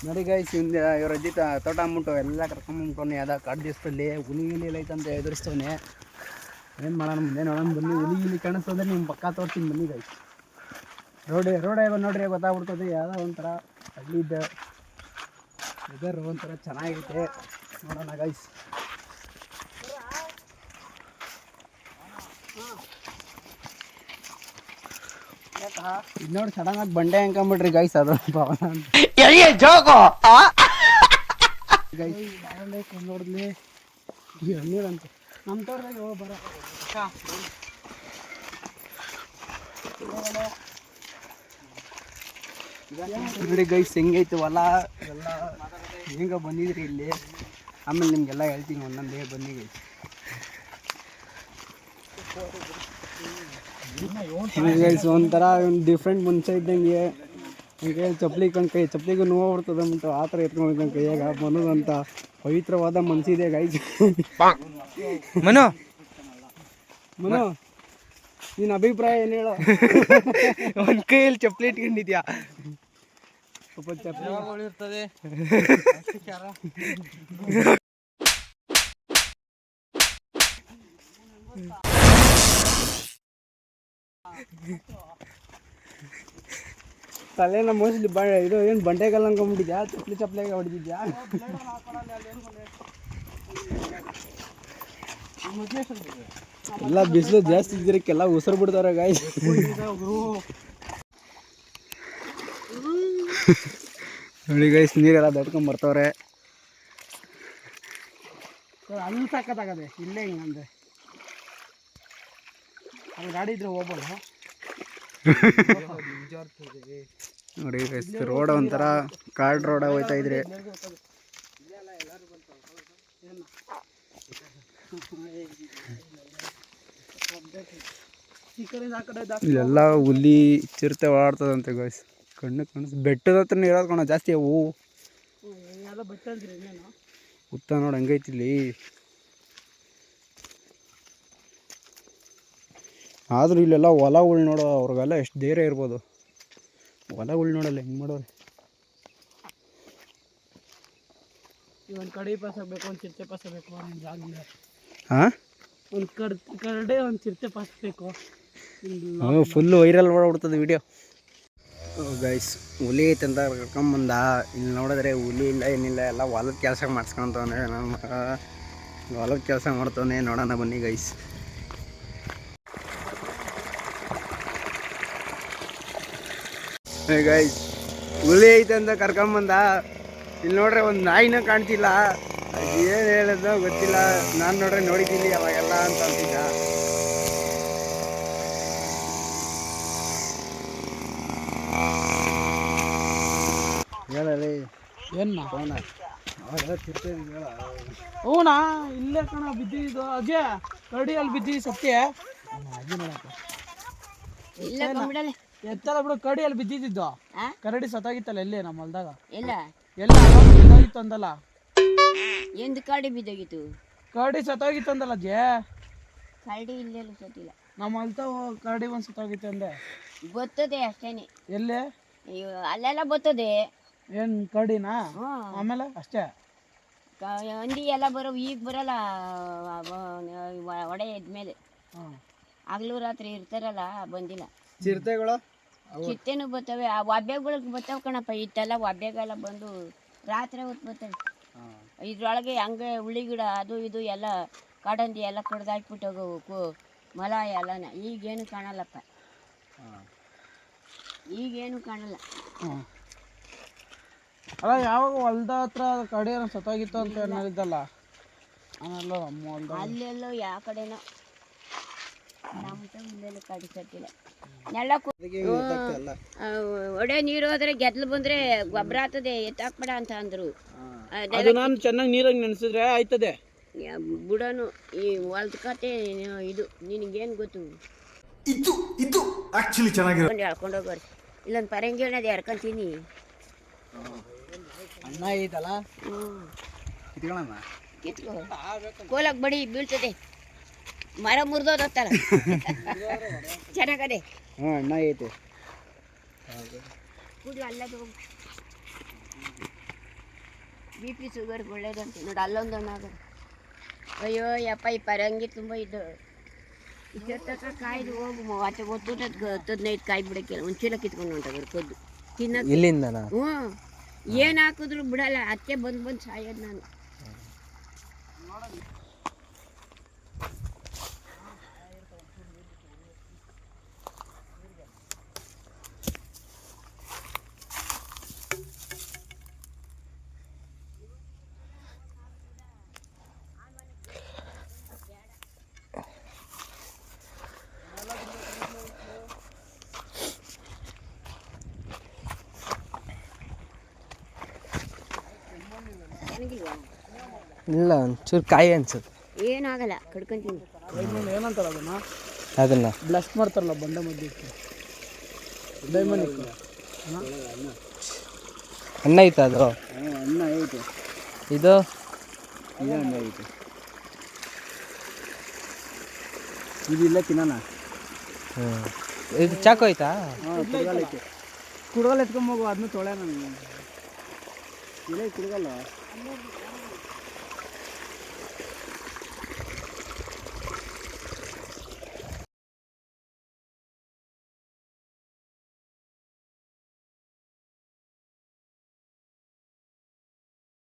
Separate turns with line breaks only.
ನೋಡಿ ಗೈಸ್ ಇವ್ರ ಅಜ್ಜಿ ತೋಟ ಅಂದ್ಬಿಟ್ಟು ಎಲ್ಲ ಕರ್ಕೊಂಡ್ಬಿಟ್ಟು ಯಾವ್ದು ಕಾಡು ದಿವಸದಲ್ಲಿ ಹುಲಿ ಗಿಲಿ ಐತಂತ ಎದುರಿಸ್ತವನೆ. ಏನು ಮಾಡೋಣ ಮುಂದೆ ನೋಡೋಣ ಬನ್ನಿ. ಹುಲಿ ಗಿಲಿ ಕಾಣಿಸ್ತಂದ್ರೆ ನಿಮ್ಮ ಪಕ್ಕ ತೋರಿಸ್ತೀನಿ ಬನ್ನಿ ಗೈಸ್. ರೋಡ್ ನೋಡ್ರಿ ಗೊತ್ತಾಗ್ಬಿಡ್ತದೆ. ಯಾವುದೋ ಒಂಥರ ಹಳ್ಳಿದ್ದ ವೆದರ್ ಒಂಥರ ಚೆನ್ನಾಗೈತೆ ನೋಡೋಣ ಗೈಸ್. ಇದು ನೋಡಿ ಸಡನ್ ಆಗಿ ಬಂಡೆ ಅಂಕೊಂಬಿಟ್ರಿ ಗೈಸ್. ಅದು ನೋಡಿದ್ಲಿ ಎಣ್ಣೀರಂತ ನಮ್ಮ ತೋಟದಾಗ ಬರ ನೋಡಿ ಗೈಸ್ ಹೆಂಗೈತೆ ಹೊಲ ಎಲ್ಲ ಹೆಂಗ ಬಂದಿದ್ರಿ ಇಲ್ಲಿ. ಆಮೇಲೆ ನಿಮ್ಗೆಲ್ಲ ಹೇಳ್ತೀನಿ ಒಂದೊಂದೇ ಬನ್ನಿ ಗೈಸ್. ಗೈಸ್ ಒಂಥರ ಒಂದು ಡಿಫ್ರೆಂಟ್ ಮನುಷ್ಯ ಇದ್ದಂಗೆ. ಹಂಗೆ ಚಪ್ಪಲಿಗೂ ನೋವು ಬರ್ತದೆ ಅಂದ್ಬಿಟ್ಟು ಆ ಥರ ಎತ್ಕೊಂಡಿದ್ದಂಗೆ ಕೈಯಾಗ ಮನೋದಂತ ಪವಿತ್ರವಾದ ಮನಸ್ಸಿದೆ ಗೈಸ್. ಮನು ನಿನ್ನ ಅಭಿಪ್ರಾಯ ಏನು ಹೇಳೋ? ಒಂದು ಕೈಯಲ್ಲಿ ಚಪ್ಪಲಿ ಇಟ್ಕೊಂಡಿದ್ಯಾ? ಸ್ವಲ್ಪ ಚಪ್ಪಲಿ ಇರ್ತದೆ. ತಲೆನ ಮೋಸ್ಟ್ಲಿ ಇದು ಏನು ಬಂಡೆಗಲ್ಲ ಅನ್ಕೊಂಬಿಟ್ಟಿದ್ಯಾ? ಚಪ್ಪಲಿಗೆ ಹೊಡೆದಿದ್ಯಾ? ಎಲ್ಲ ಬಿಸಿಲು ಜಾಸ್ತಿ ಇದ್ರಕ್ಕೆಲ್ಲ ಉಸಿರು ಬಿಡ್ತಾರೆ ಗಾಯ್ಸ್. ನೋಡಿ ಗೈಸ್ ನೀರೆಲ್ಲ ದಟ್ಕೊಂಡ್ ಬರ್ತವ್ರೆ. ಅಲ್ಲಿ ಸಾಕತ್ತಾಗದೆ ಇಲ್ಲೇ ಹಿಂಗಂದ್ರೆ ಅಲ್ಲಿ ಗಾಡಿ ಇದ್ರೆ ಹೋಗ್ಬೋದು. ನೋಡಿ ಗೈಸ್ ರೋಡ್ ಒಂಥರ ಕಾರ್ಡ್ ರೋಡ್ ಹೋಗ್ತಾ ಇದ್ರೆ ಇಲ್ಲೆಲ್ಲ ಹುಲಿ ಚಿರತೆ ಓಡಾಡ್ತದಂತೆ ಗೈಸ್. ಕಣ್ಣು ಬೆಟ್ಟದ ಹತ್ರ ಇರೋದು ಕಣ ಜಾಸ್ತಿ ಅವು. ಉತ್ತ ನೋಡಿ ಹಂಗೈತಿಲ್ಲಿ. ಆದರೂ ಇಲ್ಲೆಲ್ಲ ಹೊಲಗಳು ನೋಡೋ ಅವ್ರಿಗೆಲ್ಲ ಎಷ್ಟು ಧೈರ್ಯ ಇರ್ಬೋದು. ಹೊಲಗಳು ನೋಡಲ್ಲ ಹೆಂಗೆ ಮಾಡೋರು. ಒಂದು ಕಡೆ ಪಾಸ್ ಆಗಬೇಕು, ಒಂದು ಚಿರತೆ ಪಾಸ್ ಆಗಬೇಕು. ಒಂದು ಜಾಗ ಹಾಂ ಒಂದು ಕರಡೆ ಒಂದು ಚಿರತೆ ಪಾಸ್ ಬೇಕು. ಫುಲ್ಲು ವೈರಲ್ ಓಡಾಡ್ಬಿಡ್ತದೆ ವಿಡಿಯೋ ಗೈಸ್. ಹುಲಿ ಐತೆ ಅಂತ ಕರ್ಕೊಂಬಂದ. ಇಲ್ಲಿ ನೋಡಿದ್ರೆ ಹುಲಿ ಇಲ್ಲ ಏನಿಲ್ಲ, ಎಲ್ಲ ಹೊಲದ ಕೆಲಸ ಮಾಡಿಸ್ಕೊಂತವನೆ. ನಮ್ಮ ಹೊಲದ ಕೆಲಸ ಮಾಡ್ತವನೆ. ನೋಡೋಣ ಬನ್ನಿ ಗೈಸ್. ಗೈಸ್ ಹುಲಿ ಐತೆ ಅಂತ ಕರ್ಕೊಂಬಂದ. ಇಲ್ಲಿ ನೋಡ್ರೆ ಒಂದು ನಾಯಿನ ಕಾಣ್ತಿಲ್ಲ. ಏನು ಹೇಳೋದು ಗೊತ್ತಿಲ್ಲ. ನಾನು ನೋಡ್ರೆ ನೋಡಿದ್ದೀನಿ ಅವಾಗೆಲ್ಲ ಅಂತ ಅಂತಿದ್ದ. ಹೇಳಿ ಏನು ಹೂನಾ ಇಲ್ಲೇ ಕಣ ಬಿದ್ದಿದ್ದು. ಅಜಯ್ ಕರಡಿ ಅಲ್ಲಿ ಬಿದ್ದಿ ಸತ್ಯ ಎತ್ತಲ್ಲ ಬಿಡು. ಕರಡಿ ಅಲ್ಲಿ ಬಿದ್ದಿದ್ದು ಕರಡಿ ಸತ್ತಾಗಿತ್ತಲ್ಲ ಎಲ್ಲೇ ನಮ್ಮ ಹೊಲ್ದಾಗ. ಎಲ್ಲ ಬಿದ್ದೋಗಿತ್ತು ಅಂದಲ್ಲ.
ಎಂದು ಕರಡಿ ಬಿದ್ದೋಗಿತ್ತು?
ಕರಡಿ ಸತ್ತೋಗಿತ್ತು ಅಂದಲ್ಲ ಅಜ್ಜೆ.
ಕರಡಿ ಇಲ್ಲೆಲ್ಲ ಸತ್ತಿಲ್ಲ.
ನಮ್ಮ ಹೊಲ್ತ ಕರಡಿ ಒಂದು ಸತ್ತೋಗಿತ್ತು ಅಂದೆ.
ಬರ್ತದೆ ಅಷ್ಟೇನೆ.
ಎಲ್ಲೇ?
ಅಲ್ಲೆಲ್ಲ ಬರ್ತದೆ.
ಏನು ಕರಡಿನಾ? ಆಮೇಲೆ ಅಷ್ಟೇ
ಹಂದಿ ಎಲ್ಲ ಬರೋ. ಈಗ ಬರಲ್ಲ ಒಡೆ ಎದ್ಮೇಲೆ. ಹಗಲು ರಾತ್ರಿ ಇರ್ತಾರಲ್ಲ ಬಂದಿಲ್ಲ.
ಚಿರತೆಗಳು
ಚಿರತೆನೂ ಬರ್ತವೆ. ಆ ಒಬ್ಬೆಗಳಿಗೆ ಬರ್ತಾವೆ ಕಣಪ್ಪ. ಇಟ್ಟೆಲ್ಲ ಒಬ್ಬೆಗೆಲ್ಲ ಬಂದು ರಾತ್ರಿ ಹೊತ್ತು ಬರ್ತವೆ. ಇದ್ರೊಳಗೆ ಹಂಗೆ ಹುಳಿ ಗಿಡ ಅದು ಇದು ಎಲ್ಲ ಕಾಡಂದಿ ಎಲ್ಲ ಕಡ್ದು ಹಾಕ್ಬಿಟ್ಟು ಮಲ ಎಲ್ಲನ. ಈಗೇನು ಕಾಣಲ್ಲಪ್ಪ. ಈಗೇನು ಕಾಣಲ್ಲ.
ಅಲ್ಲ ಯಾವಾಗ ಹೊಲ್ದ ಹತ್ರ ಕರಡಿ ಸತ್ತೋಗಿತ್ತು ಅಂತ ಹೇಳಿದ್ದಲ್ಲ.
ಅಲ್ಲೆಲ್ಲೋ ಯಾವ ಕಡೆನೋ ನಮ್ಮ ಕಡಿ ಸತ್ತಿಲ್ಲ. ಒಡೆ ನೀರು ಹೋದ್ರೆ ಗೆದ್ಲು ಬಂದ್ರೆ ಗೊಬ್ಬರ ಆಗ್ತದೆ, ಎತ್ತಾಕ್ಬೇಡ ಅಂತ ಅಂದ್ರು.
ನಾನು ಚೆನ್ನಾಗಿ ನೀರಾಗಿ ನೆನೆಸಿದ್ರೆ ಆಯ್ತದೆ.
ಬುಡನು ಈ ಹೊಲ್ದ ಕತೆ ಇದು ನಿನಗೇನು ಗೊತ್ತು?
ಇದು ಆಕ್ಚುಲಿ ಚೆನ್ನಾಗಿರೋದು.
ಹೇಳ್ಕೊಂಡು ಹೋಗೋರಿ. ಇಲ್ಲೊಂದು ಪರಂಗಿ ಅನ್ನೋದು ಎರ್ಕೊಂತೀನಿ.
ಅನ್ನ ಐತಲ್ಲ
ಕಿತ್ಕೋ. ಕೋಲಾಗ ಬಡಿ ಬೀಳ್ತದೆ. ಮರ ಮುರಿದೋದತ್ತಲ್ಲ. ಚೆನ್ನಾಗದೆ.
ಅಣ್ಣ ಐತೆ.
ಕೂಡ್ಲ ಅಲ್ಲದು. ಬಿ ಪಿ ಶುಗರ್ಗೆ ಒಳ್ಳೇದಂತೆ ನೋಡಿ ಅಲ್ಲೊಂದು ಹಣ್ಣು ಆಗೋದು. ಅಯ್ಯೋ ಯಪ್ಪ ಈ ಪರಂಗಿ ತುಂಬ ಇದು ಇಷ್ಟೊತ್ತಕ ಕಾಯ್ದು ಹೋಗು ಮತ್ತೆ ಒತ್ತುಟ 15 ಕಾಯಿ ಬಿಡಕ್ಕೆ ಒಂದು ಚೀಲ ಕಿತ್ಕೊಂಡು ಹೊಂಟೋಗ್ರು ಕದ್ದು ತಿನ್ನಕ್ಕೆ.
ಇಲ್ಲಿಂದನಾ?
ಹ್ಞೂ ಏನು ಹಾಕಿದ್ರು ಬಿಡಲ್ಲ, ಅದಕ್ಕೆ ಬಂದು ಸಾಯೋದು ನಾನು.
ಇಲ್ಲ ಒಂಚೂರು ಕಾಯಿ ಅನ್ಸುತ್ತೆ.
ಏನಾಗಲ್ಲ ಕಡ್ಕೊಂತೀನಿ.
ಏನಂತಾರ
ಅದನ್ನ
ಬ್ಲಸ್ಟ್ ಮಾಡ್ತಾರಲ್ಲ ಬಂಡೆ ಮಧ್ಯೆ ಡೈಮಂಡ್
ಅನ್ನ ಐತೆ ಅದು.
ಅನ್ನ ಐತೆ
ಇದು
ಐತೆ ಇದಿಲ್ಲ ತಿನ್ನೋಣ.
ಇದು ಚಾಕು ಐತಾ?
ಕುಡ್ಗಲ್ ಐತೆ, ಕುಡ್ಗಲ್ ಎತ್ಕೊಂಬೋಗು ಅದನ್ನ ತೊಳೆ ನಾನು ಇಲ್ಲ ಕುಡ್ಗಲ್ಲ.